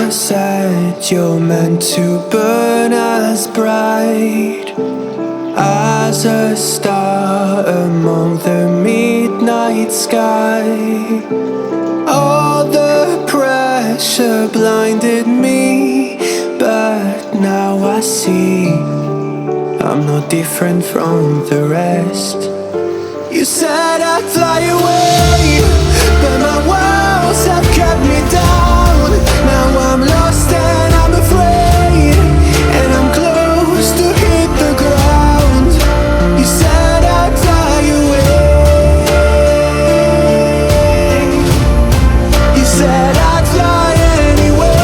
Mama said you're meant to burn as bright as a star among the midnight sky. All the pressure blinded me, but now I see I'm no different from the rest. You said I'd fly away, but my walls have kept me down. Now I'm lost and I'm afraid, and I'm close to hit the ground. You said I'd fly away. You said I'd fly anyway,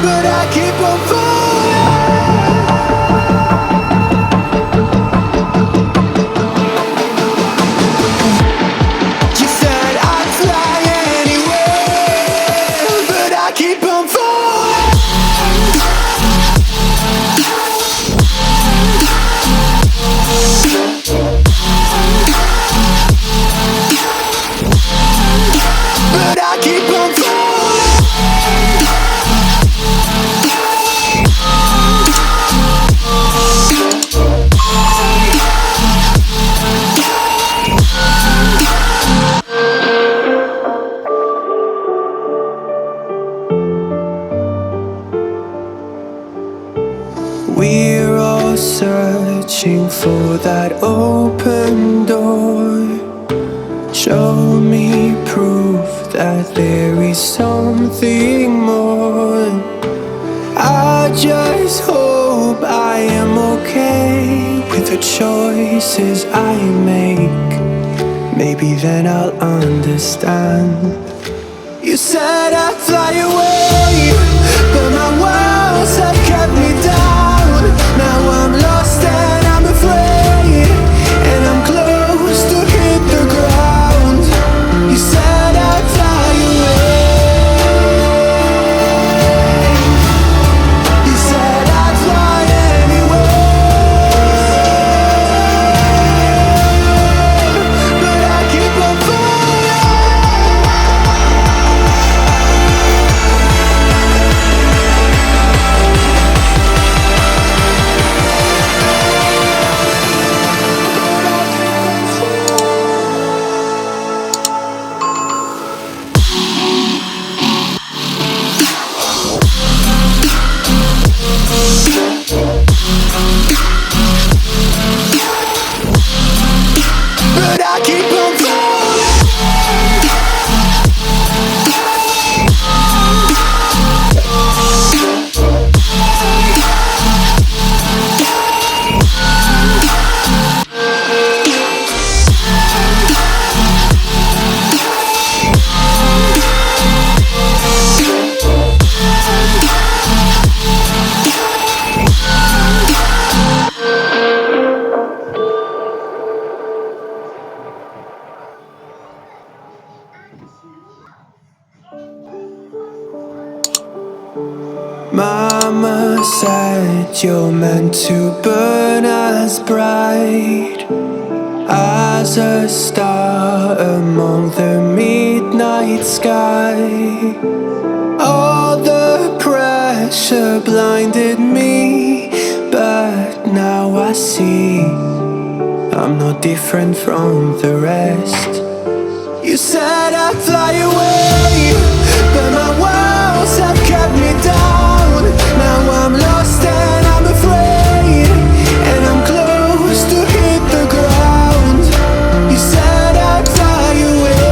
but I keep on falling. You said I'd fly anyway, but I keep on falling. But I keep on falling. We're all searching for that open door. Show me proof that there is something more. I just hope I am okay with the choices I make. Maybe then I'll understand. You said I'd fly away, but my walls have kept me down. Now I'm lost and I'm afraid, and I'm close to hit the ground. You said I'd fly away. You said I'd fly anyway, but I keep on falling. But I keep on falling. Mama said you're meant to burn as bright as a star among the midnight sky. All the pressure blinded me, but now I see I'm no different from the rest. You said I'd fly away, but my walls have kept me down. Now I'm lost and I'm afraid, and I'm close to hit the ground. You said I'd fly away.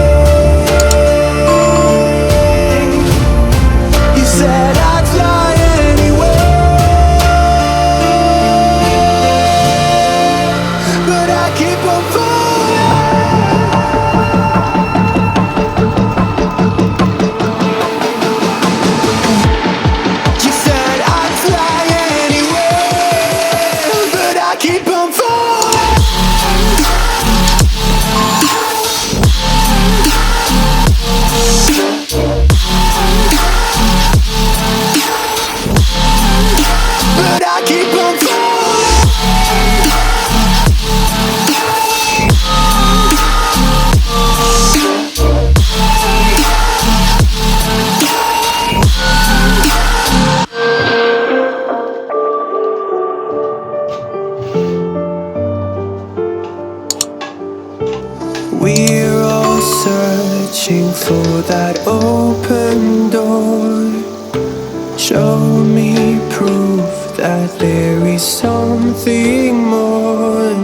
You said I'd fly anyway, but I keep on falling. reaching for that open door. Show me proof that there is something more.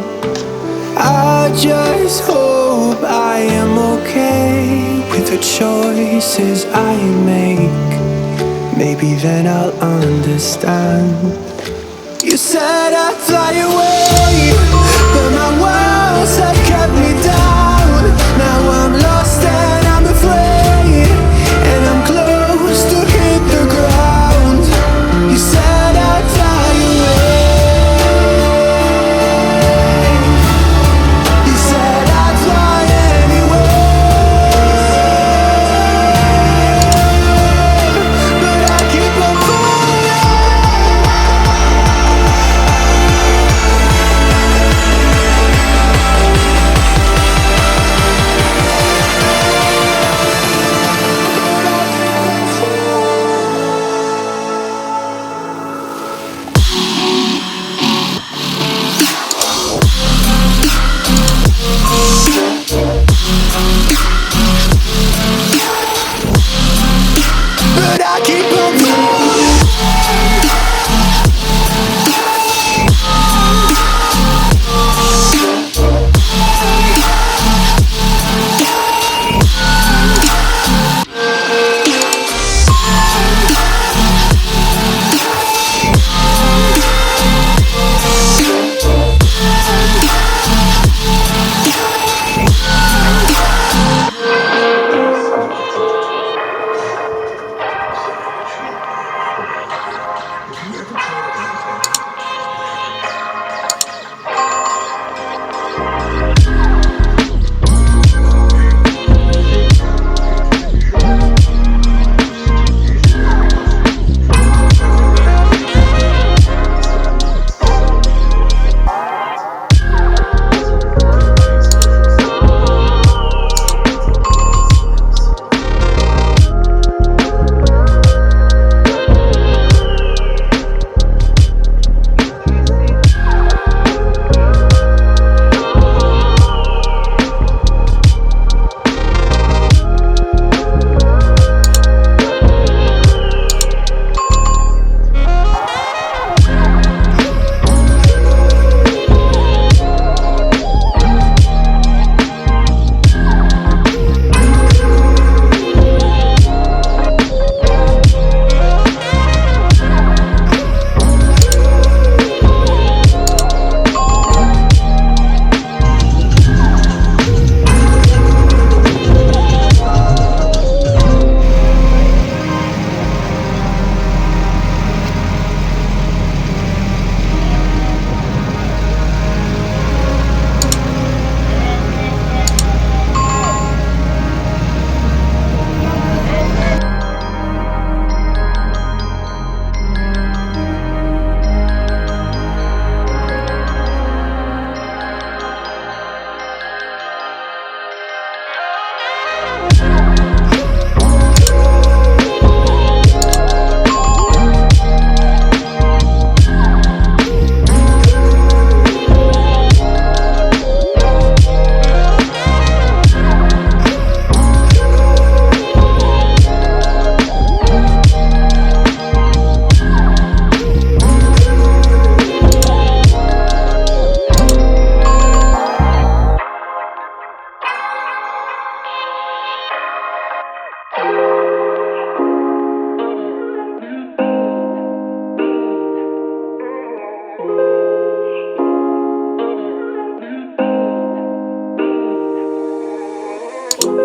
I just hope I am okay with the choices I make. Maybe then I'll understand. You said I'd fly away, but my walls have kept me down. Now I'm lost and I'm afraid, and I'm close to hit the ground. You said I'd fly away. You said I'd fly anyway, but I keep on falling. But I keep on falling.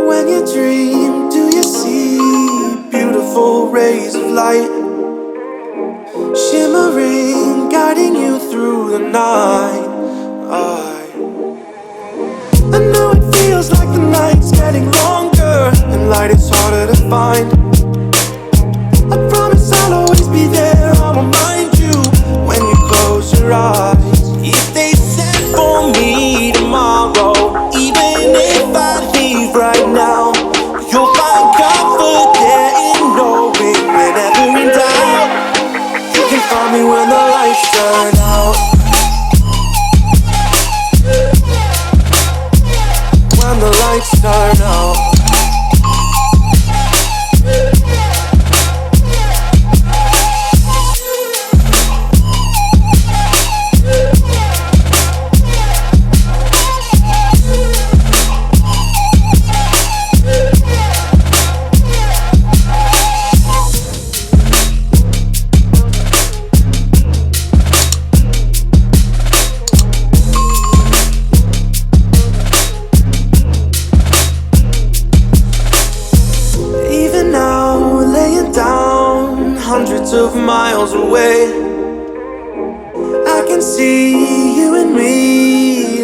When you dream, do you see beautiful rays of light shimmering, guiding you through the night? I know it feels like the night's getting longer and light is harder to find. I promise I'll always be there, I'll remind you when you close your eyes. If they send for me tomorrow, even if I leave right now, you'll find comfort there in knowing whenever in doubt, you can find me when the lights turn out. When the lights turn out.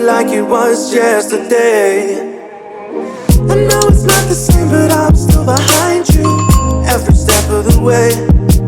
like it was yesterday. I know it's not the same, but I'm still behind you every step of the way.